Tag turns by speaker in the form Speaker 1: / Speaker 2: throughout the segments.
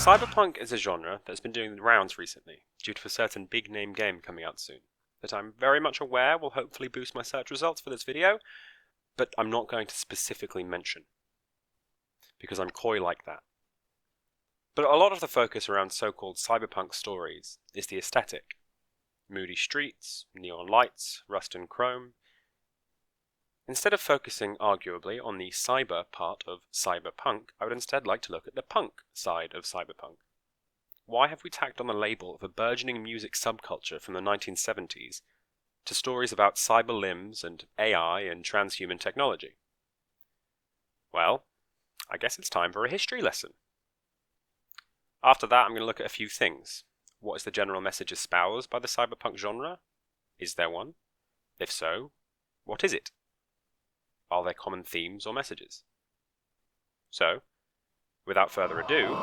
Speaker 1: Cyberpunk is a genre that's been doing the rounds recently, due to a certain big-name game coming out soon, that I'm very much aware will hopefully boost my search results for this video, but I'm not going to specifically mention, because I'm coy like that. But a lot of the focus around so-called cyberpunk stories is the aesthetic. Moody streets, neon lights, rust and chrome. Instead of focusing, arguably, on the cyber part of cyberpunk, I would instead like to look at the punk side of cyberpunk. Why have we tacked on the label of a burgeoning music subculture from the 1970s to stories about cyber limbs and AI and transhuman technology? Well, I guess it's time for a history lesson. After that, I'm going to look at a few things. What is the general message espoused by the cyberpunk genre? Is there one? If so, what is it? Are there common themes or messages? So, without further ado,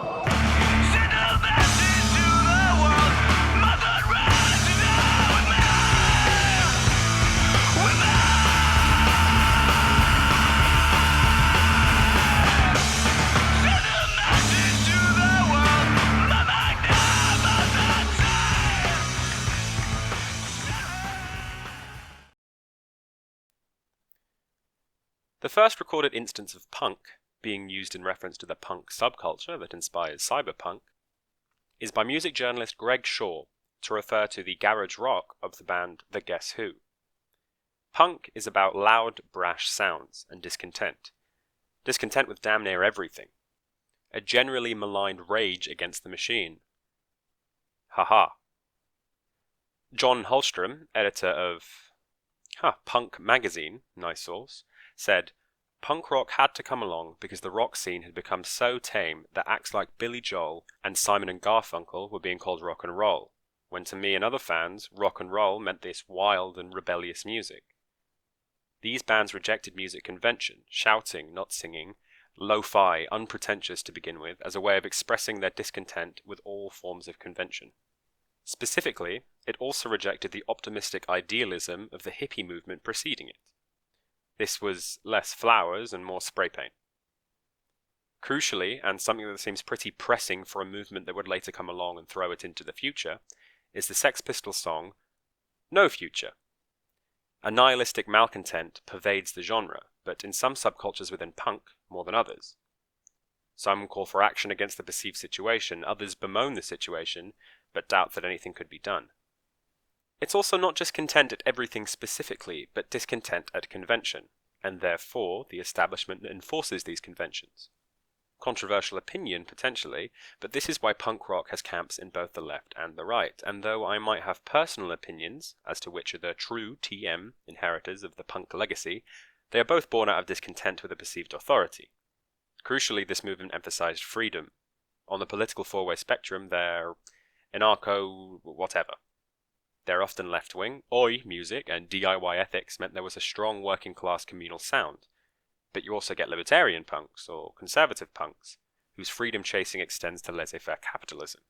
Speaker 1: the first recorded instance of punk being used in reference to the punk subculture that inspires cyberpunk is by music journalist Greg Shaw to refer to the garage rock of the band The Guess Who. Punk is about loud, brash sounds and discontent. Discontent with damn near everything. A generally maligned rage against the machine. Haha. John Hallstrom, editor of Punk magazine, nice source, said, "Punk rock had to come along because the rock scene had become so tame that acts like Billy Joel and Simon and Garfunkel were being called rock and roll, when to me and other fans, rock and roll meant this wild and rebellious music. These bands rejected music convention, shouting, not singing, lo-fi, unpretentious to begin with, as a way of expressing their discontent with all forms of convention. Specifically, it also rejected the optimistic idealism of the hippie movement preceding it. This was less flowers and more spray paint. Crucially, and something that seems pretty pressing for a movement that would later come along and throw it into the future, is the Sex Pistols song, No Future. A nihilistic malcontent pervades the genre, but in some subcultures within punk, more than others. Some call for action against the perceived situation, others bemoan the situation, but doubt that anything could be done. It's also not just content at everything specifically, but discontent at convention, and therefore the establishment that enforces these conventions. Controversial opinion, potentially, but this is why punk rock has camps in both the left and the right, and though I might have personal opinions as to which are the true TM inheritors of the punk legacy, they are both born out of discontent with a perceived authority. Crucially, this movement emphasized freedom. On the political four-way spectrum, they're anarcho-whatever. They're often left-wing. Oi music and DIY ethics meant there was a strong working-class communal sound. But you also get libertarian punks, or conservative punks, whose freedom-chasing extends to laissez-faire capitalism.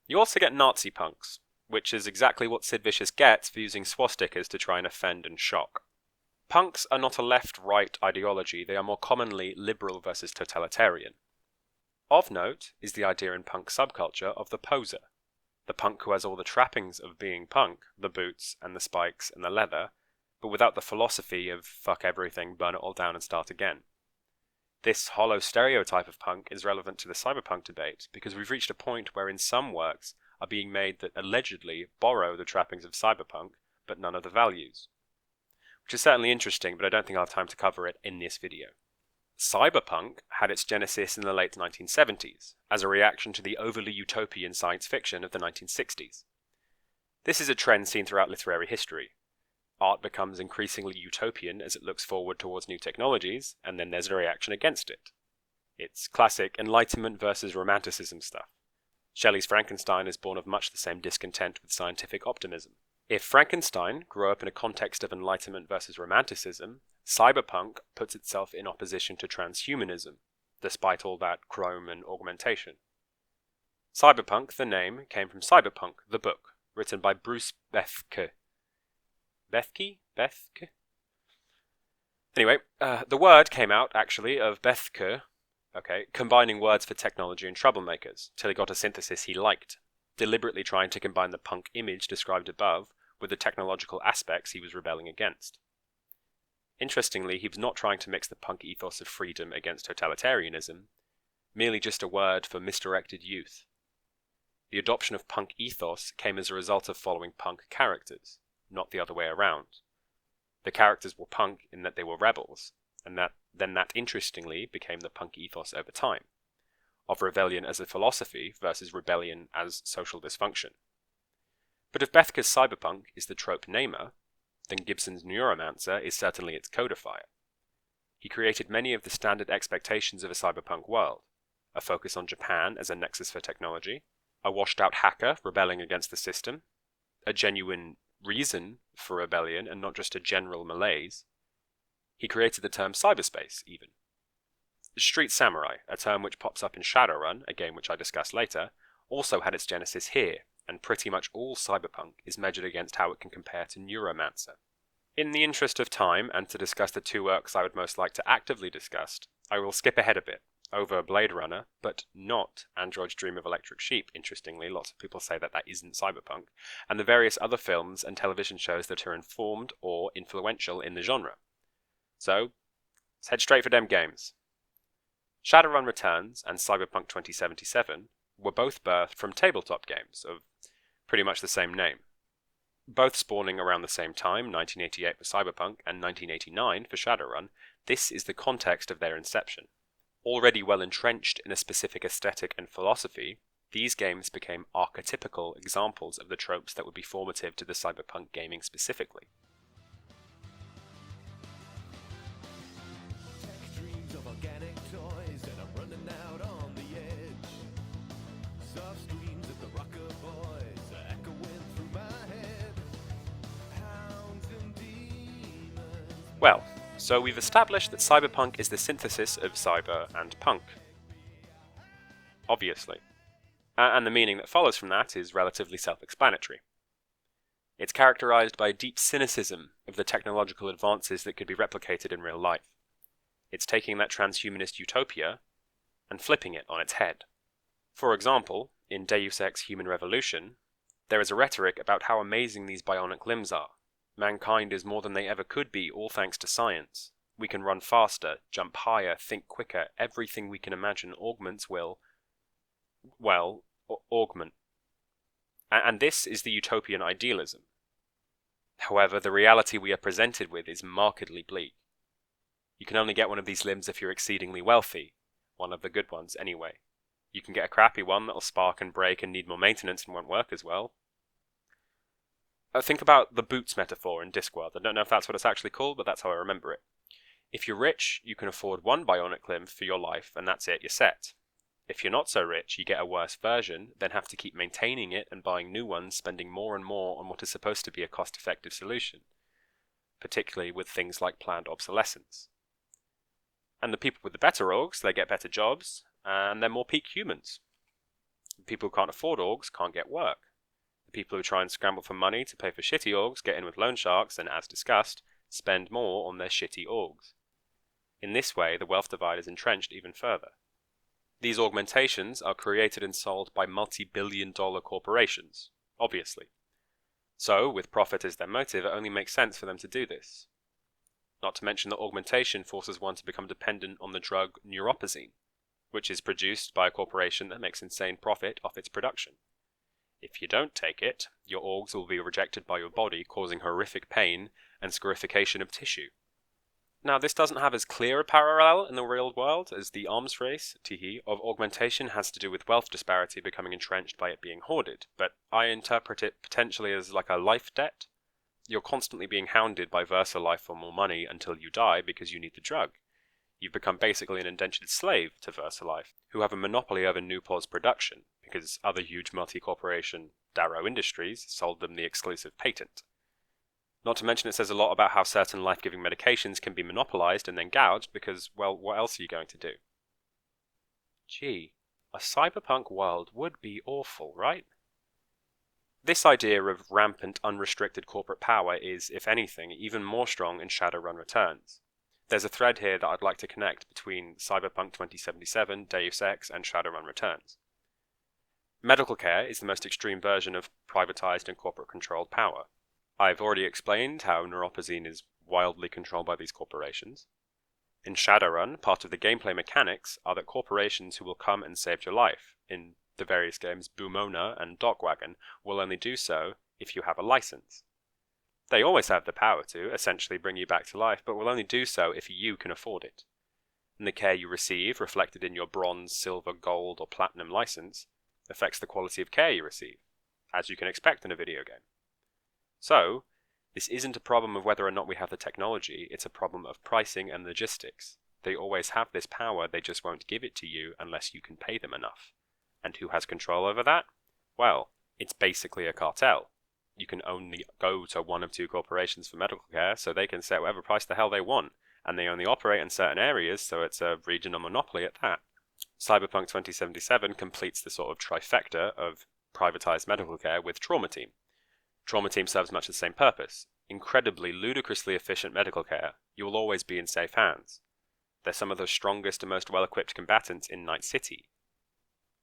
Speaker 1: You also get Nazi punks, which is exactly what Sid Vicious gets for using swastikas to try and offend and shock. Punks are not a left-right ideology, they are more commonly liberal versus totalitarian. Of note is the idea in punk subculture of the poser. The punk who has all the trappings of being punk, the boots and the spikes and the leather, but without the philosophy of fuck everything, burn it all down and start again. This hollow stereotype of punk is relevant to the cyberpunk debate because we've reached a point wherein some works are being made that allegedly borrow the trappings of cyberpunk, but none of the values. Which is certainly interesting, but I don't think I'll have time to cover it in this video. Cyberpunk had its genesis in the late 1970s, as a reaction to the overly utopian science fiction of the 1960s. This is a trend seen throughout literary history. Art becomes increasingly utopian as it looks forward towards new technologies, and then there's a reaction against it. It's classic Enlightenment versus Romanticism stuff. Shelley's Frankenstein is born of much the same discontent with scientific optimism. If Frankenstein grew up in a context of Enlightenment versus Romanticism, cyberpunk puts itself in opposition to transhumanism, despite all that chrome and augmentation. Cyberpunk, the name, came from Cyberpunk, the book, written by Bruce Bethke. Bethke? Anyway, the word came out, actually, of Bethke, Okay, combining words for technology and troublemakers, till he got a synthesis he liked, deliberately trying to combine the punk image described above with the technological aspects he was rebelling against. Interestingly, he was not trying to mix the punk ethos of freedom against totalitarianism, merely just a word for misdirected youth. The adoption of punk ethos came as a result of following punk characters, not the other way around. The characters were punk in that they were rebels, and that interestingly became the punk ethos over time, of rebellion as a philosophy versus rebellion as social dysfunction. But if Bethke's Cyberpunk is the trope namer, then Gibson's Neuromancer is certainly its codifier. He created many of the standard expectations of a cyberpunk world: a focus on Japan as a nexus for technology, a washed-out hacker rebelling against the system, a genuine reason for rebellion and not just a general malaise. He created the term cyberspace, even. Street Samurai, a term which pops up in Shadowrun, a game which I discuss later, also had its genesis here, and pretty much all cyberpunk is measured against how it can compare to Neuromancer. In the interest of time, and to discuss the two works I would most like to actively discuss, I will skip ahead a bit, over Blade Runner, but not Android's Dream of Electric Sheep. Interestingly, lots of people say that that isn't cyberpunk, and the various other films and television shows that are informed or influential in the genre. So, let's head straight for them games. Shadowrun Returns and Cyberpunk 2077 were both birthed from tabletop games of pretty much the same name, both spawning around the same time, 1988 for Cyberpunk and 1989 for Shadowrun. This is the context of their inception. Already well entrenched in a specific aesthetic and philosophy, these games became archetypical examples of the tropes that would be formative to the cyberpunk gaming specifically. Well, so we've established that cyberpunk is the synthesis of cyber and punk. Obviously. And the meaning that follows from that is relatively self-explanatory. It's characterized by deep cynicism of the technological advances that could be replicated in real life. It's taking that transhumanist utopia and flipping it on its head. For example, in Deus Ex Human Revolution, there is a rhetoric about how amazing these bionic limbs are. Mankind is more than they ever could be, all thanks to science. We can run faster, jump higher, think quicker. Everything we can imagine augments will, augment. And this is the utopian idealism. However, the reality we are presented with is markedly bleak. You can only get one of these limbs if you're exceedingly wealthy. One of the good ones, anyway. You can get a crappy one that'll spark and break and need more maintenance and won't work as well. Think about the boots metaphor in Discworld. I don't know if that's what it's actually called, but that's how I remember it. If you're rich, you can afford one bionic limb for your life, and that's it, you're set. If you're not so rich, you get a worse version, then have to keep maintaining it and buying new ones, spending more and more on what is supposed to be a cost-effective solution, particularly with things like planned obsolescence. And the people with the better orgs, they get better jobs, and they're more peak humans. The people who can't afford orgs can't get work. The people who try and scramble for money to pay for shitty orgs get in with loan sharks and, as discussed, spend more on their shitty orgs. In this way, the wealth divide is entrenched even further. These augmentations are created and sold by multi-billion-dollar corporations, obviously. So, with profit as their motive, it only makes sense for them to do this. Not to mention that augmentation forces one to become dependent on the drug neuropozyne, which is produced by a corporation that makes insane profit off its production. If you don't take it, your orgs will be rejected by your body, causing horrific pain and scarification of tissue. Now, this doesn't have as clear a parallel in the real world as the arms race, of augmentation has to do with wealth disparity becoming entrenched by it being hoarded, but I interpret it potentially as like a life debt. You're constantly being hounded by VersaLife for more money until you die because you need the drug. You've become basically an indentured slave to VersaLife, who have a monopoly over Newport's production, because other huge multi-corporation Darrow Industries sold them the exclusive patent. Not to mention it says a lot about how certain life-giving medications can be monopolized and then gouged because, well, what else are you going to do? Gee, a cyberpunk world would be awful, right? This idea of rampant, unrestricted corporate power is, if anything, even more strong in Shadowrun Returns. There's a thread here that I'd like to connect between Cyberpunk 2077, Deus Ex, and Shadowrun Returns. Medical care is the most extreme version of privatized and corporate-controlled power. I've already explained how neuropozyne is wildly controlled by these corporations. In Shadowrun, part of the gameplay mechanics are that corporations who will come and save your life, in the various games Boomona and Dogwagon, will only do so if you have a license. They always have the power to, essentially, bring you back to life, but will only do so if you can afford it. And the care you receive, reflected in your bronze, silver, gold, or platinum license, affects the quality of care you receive, as you can expect in a video game. So, this isn't a problem of whether or not we have the technology, it's a problem of pricing and logistics. They always have this power, they just won't give it to you unless you can pay them enough. And who has control over that? Well, it's basically a cartel. You can only go to one of two corporations for medical care, so they can set whatever price the hell they want, and they only operate in certain areas, so it's a regional monopoly at that. Cyberpunk 2077 completes the sort of trifecta of privatized medical care with Trauma Team. Trauma Team serves much the same purpose. Incredibly, ludicrously efficient medical care. You will always be in safe hands. They're some of the strongest and most well-equipped combatants in Night City.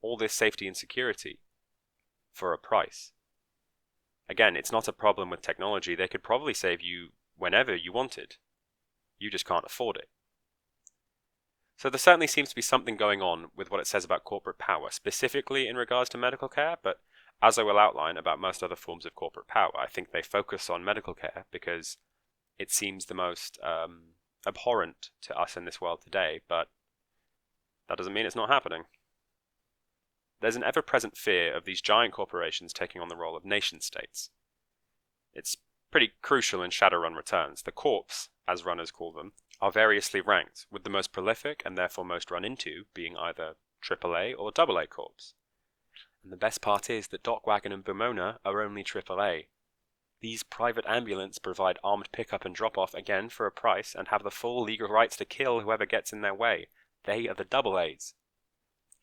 Speaker 1: All this safety and security for a price. Again, it's not a problem with technology. They could probably save you whenever you wanted. You just can't afford it. So there certainly seems to be something going on with what it says about corporate power, specifically in regards to medical care, but as I will outline about most other forms of corporate power, I think they focus on medical care because it seems the most abhorrent to us in this world today, but that doesn't mean it's not happening. There's an ever-present fear of these giant corporations taking on the role of nation-states. It's pretty crucial in Shadowrun Returns. The corps, as runners call them, are variously ranked, with the most prolific and therefore most run into being either AAA or AA corps. And the best part is that Dogwagon and Boomona are only AAA. These private ambulance provide armed pickup and drop-off again for a price and have the full legal rights to kill whoever gets in their way. They are the AAs.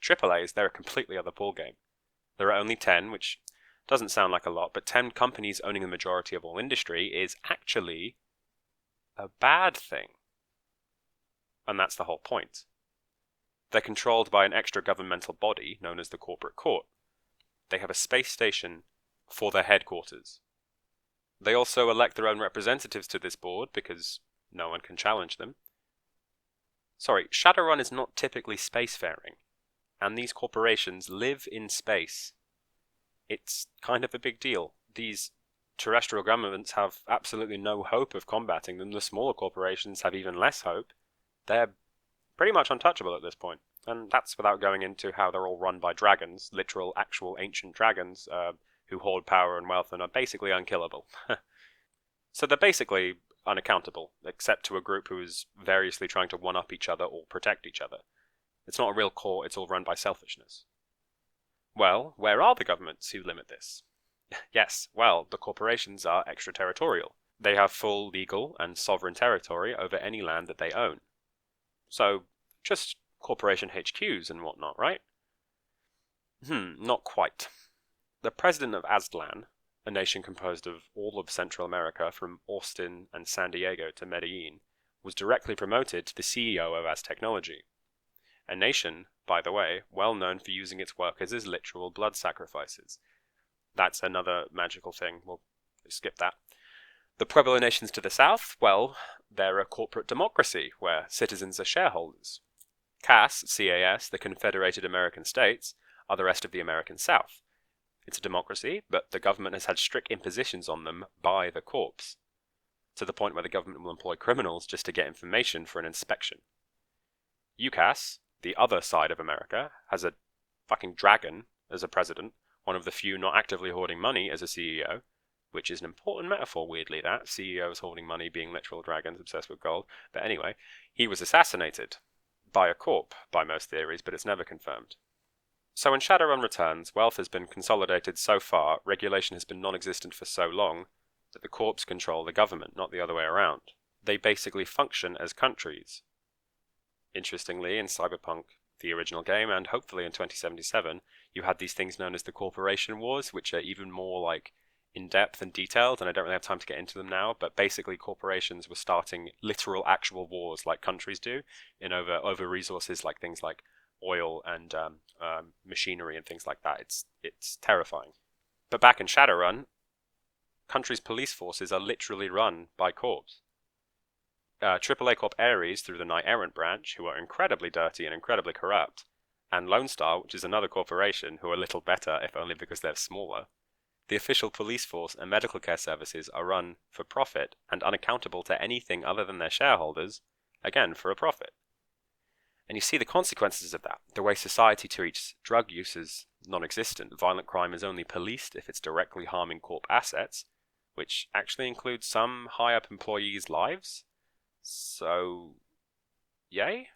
Speaker 1: AAAs, they're a completely other ballgame. There are only 10, which doesn't sound like a lot, but 10 companies owning the majority of all industry is actually a bad thing. And that's the whole point. They're controlled by an extra governmental body known as the Corporate Court. They have a space station for their headquarters. They also elect their own representatives to this board because no one can challenge them. Sorry, Shadowrun is not typically spacefaring, and these corporations live in space. It's kind of a big deal. These terrestrial governments have absolutely no hope of combating them. The smaller corporations have even less hope. They're pretty much untouchable at this point. And that's without going into how they're all run by dragons, literal, actual ancient dragons, who hoard power and wealth and are basically unkillable. So they're basically unaccountable, except to a group who is variously trying to one-up each other or protect each other. It's not a real court, it's all run by selfishness. Well, where are the governments who limit this? Yes, well, the corporations are extraterritorial. They have full legal and sovereign territory over any land that they own. So, just corporation HQs and whatnot, right? Not quite. The president of Aztlan, a nation composed of all of Central America from Austin and San Diego to Medellin, was directly promoted to the CEO of Aztechnology. A nation, by the way, well known for using its workers as literal blood sacrifices. That's another magical thing, we'll skip that. The Pueblo nations to the south, well, they're a corporate democracy where citizens are shareholders. CAS, CAS, the Confederated American States, are the rest of the American South. It's a democracy, but the government has had strict impositions on them by the corps, to the point where the government will employ criminals just to get information for an inspection. UCAS, the other side of America, has a fucking dragon as a president, one of the few not actively hoarding money as a CEO, which is an important metaphor, weirdly, that CEOs hoarding money being literal dragons obsessed with gold. But anyway, he was assassinated by a corp, by most theories, but it's never confirmed. So in Shadowrun Returns, wealth has been consolidated so far, regulation has been non-existent for so long, that the corps control the government, not the other way around. They basically function as countries. Interestingly, in Cyberpunk, the original game, and hopefully in 2077, you had these things known as the Corporation Wars, which are even more like in depth and detailed, and I don't really have time to get into them now, but basically corporations were starting literal actual wars like countries do in over resources like things like oil and machinery and things like that. It's terrifying. But back in Shadowrun, countries' police forces are literally run by corps. AAA Corp Ares through the Knight Errant branch, who are incredibly dirty and incredibly corrupt, and Lone Star, which is another corporation, who are little better, if only because they're smaller. The official police force and medical care services are run for profit and unaccountable to anything other than their shareholders, again for a profit. And you see the consequences of that. The way society treats drug use is non-existent. Violent crime is only policed if it's directly harming corp assets, which actually includes some high-up employees' lives. So, yay?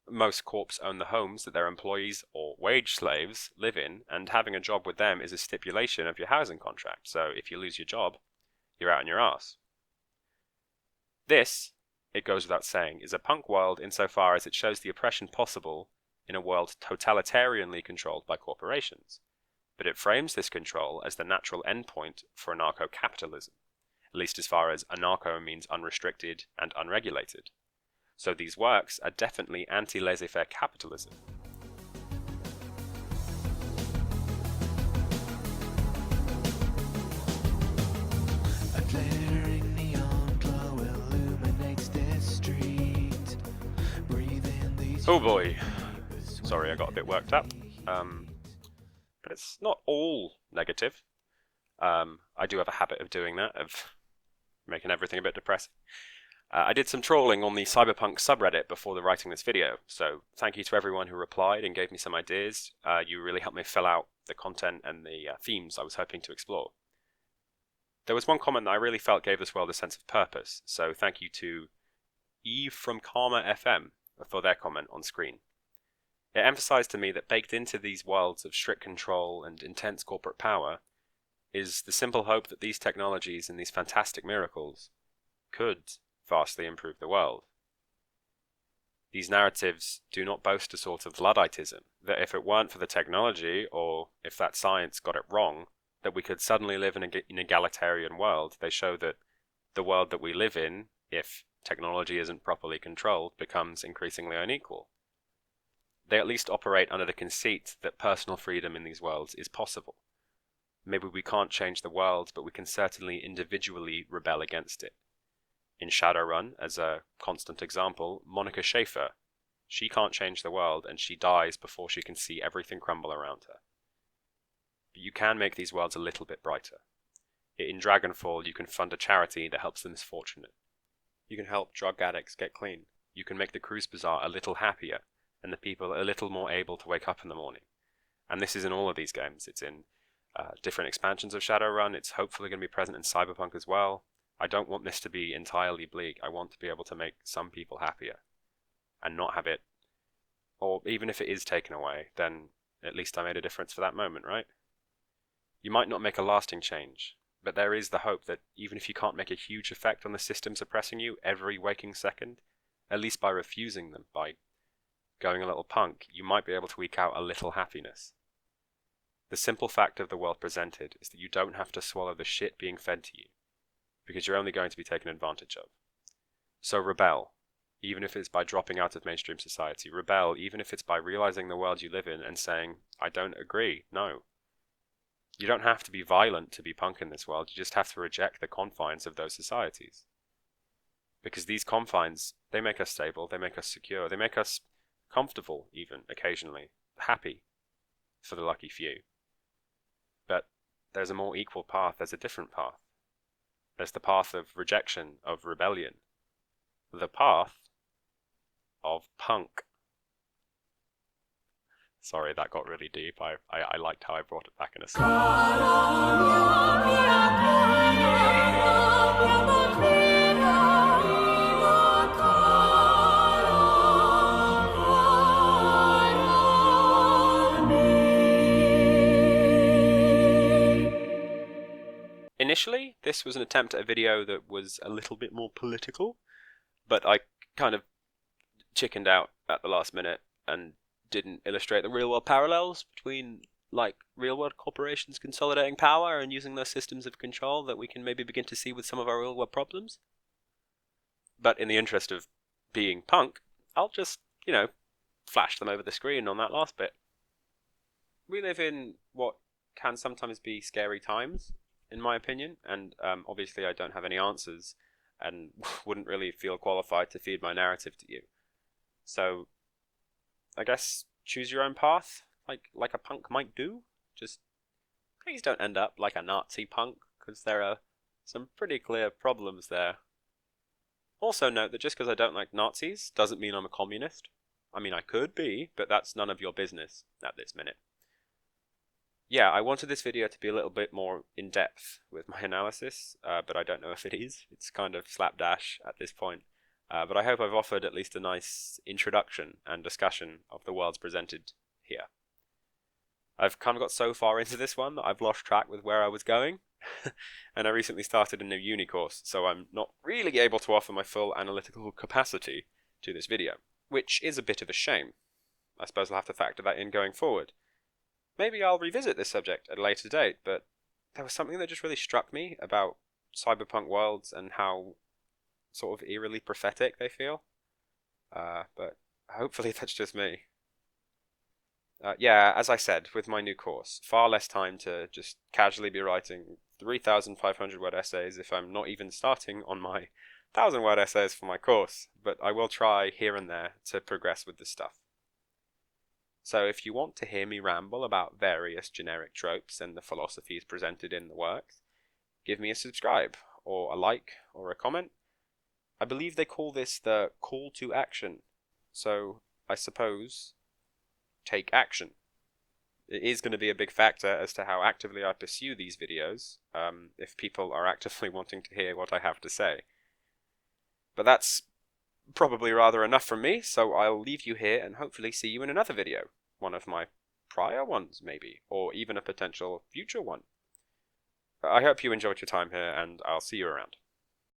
Speaker 1: Most corps own the homes that their employees or wage slaves live in, and having a job with them is a stipulation of your housing contract. So if you lose your job, you're out on your ass. This, it goes without saying, is a punk world insofar as it shows the oppression possible in a world totalitarianly controlled by corporations. But it frames this control as the natural endpoint for anarcho-capitalism, at least as far as anarcho means unrestricted and unregulated. So these works are definitely anti-laissez-faire capitalism.
Speaker 2: A glaring neon glow illuminates this street. Breathe in these.
Speaker 1: Oh boy. Sorry, I got a bit worked up. But it's not all negative. I do have a habit of doing that, of making everything a bit depressing. I did some trolling on the Cyberpunk subreddit before the writing this video, so thank you to everyone who replied and gave me some ideas. You really helped me fill out the content and the themes I was hoping to explore. There was one comment that I really felt gave this world a sense of purpose, so thank you to Eve from Karma FM for their comment on screen. It emphasized to me that baked into these worlds of strict control and intense corporate power is the simple hope that these technologies and these fantastic miracles could vastly improve the world. These narratives do not boast a sort of Ludditism, that if it weren't for the technology, or if that science got it wrong, that we could suddenly live in an egalitarian world. They show that the world that we live in, if technology isn't properly controlled, becomes increasingly unequal. They at least operate under the conceit that personal freedom in these worlds is possible. Maybe we can't change the world, but we can certainly individually rebel against it. In Shadowrun, as a constant example, Monica Schaefer. She can't change the world, and she dies before she can see everything crumble around her. But you can make these worlds a little bit brighter. In Dragonfall, you can fund a charity that helps the misfortunate. You can help drug addicts get clean. You can make the Cruise Bazaar a little happier, and the people a little more able to wake up in the morning. And this is in all of these games. It's in different expansions of Shadowrun. It's hopefully going to be present in Cyberpunk as well. I don't want this to be entirely bleak. I want to be able to make some people happier and not have it, or even if it is taken away, then at least I made a difference for that moment, right? You might not make a lasting change, but there is the hope that even if you can't make a huge effect on the systems oppressing you every waking second, at least by refusing them, by going a little punk, you might be able to eke out a little happiness. The simple fact of the world presented is that you don't have to swallow the shit being fed to you, because you're only going to be taken advantage of. So rebel, even if it's by dropping out of mainstream society. Rebel, even if it's by realizing the world you live in and saying, I don't agree, no. You don't have to be violent to be punk in this world, you just have to reject the confines of those societies. Because these confines, they make us stable, they make us secure, they make us comfortable even, occasionally, happy, for the lucky few. But there's a more equal path, there's a different path. There's the path of rejection, of rebellion. The path of punk. Sorry, that got really deep. I liked how I brought it back in a song. Initially, this was an attempt at a video that was a little bit more political, but I kind of chickened out at the last minute and didn't illustrate the real-world parallels between like real world corporations consolidating power and using those systems of control that we can maybe begin to see with some of our real world problems. But in the interest of being punk, I'll just, flash them over the screen on that last bit. We live in what can sometimes be scary times, in my opinion, and obviously I don't have any answers and wouldn't really feel qualified to feed my narrative to you. So, I guess choose your own path, like a punk might do. Just please don't end up like a Nazi punk, because there are some pretty clear problems there. Also note that just because I don't like Nazis doesn't mean I'm a communist. I mean, I could be, but that's none of your business at this minute. Yeah, I wanted this video to be a little bit more in-depth with my analysis, but I don't know if it is. It's kind of slapdash at this point. But I hope I've offered at least a nice introduction and discussion of the worlds presented here. I've kind of got so far into this one that I've lost track with where I was going, and I recently started a new uni course, so I'm not really able to offer my full analytical capacity to this video, which is a bit of a shame. I suppose I'll have to factor that in going forward. Maybe I'll revisit this subject at a later date, but there was something that just really struck me about cyberpunk worlds and how sort of eerily prophetic they feel. But hopefully that's just me. Yeah, as I said, with my new course, far less time to just casually be writing 3,500 word essays if I'm not even starting on my 1,000 word essays for my course, but I will try here and there to progress with this stuff. So if you want to hear me ramble about various generic tropes and the philosophies presented in the works, give me a subscribe, or a like, or a comment. I believe they call this the call to action, so I suppose take action. It is going to be a big factor as to how actively I pursue these videos, if people are actively wanting to hear what I have to say. But that's probably rather enough from me, so I'll leave you here and hopefully see you in another video. One of my prior ones, maybe, or even a potential future one. I hope you enjoyed your time here, and I'll see you around.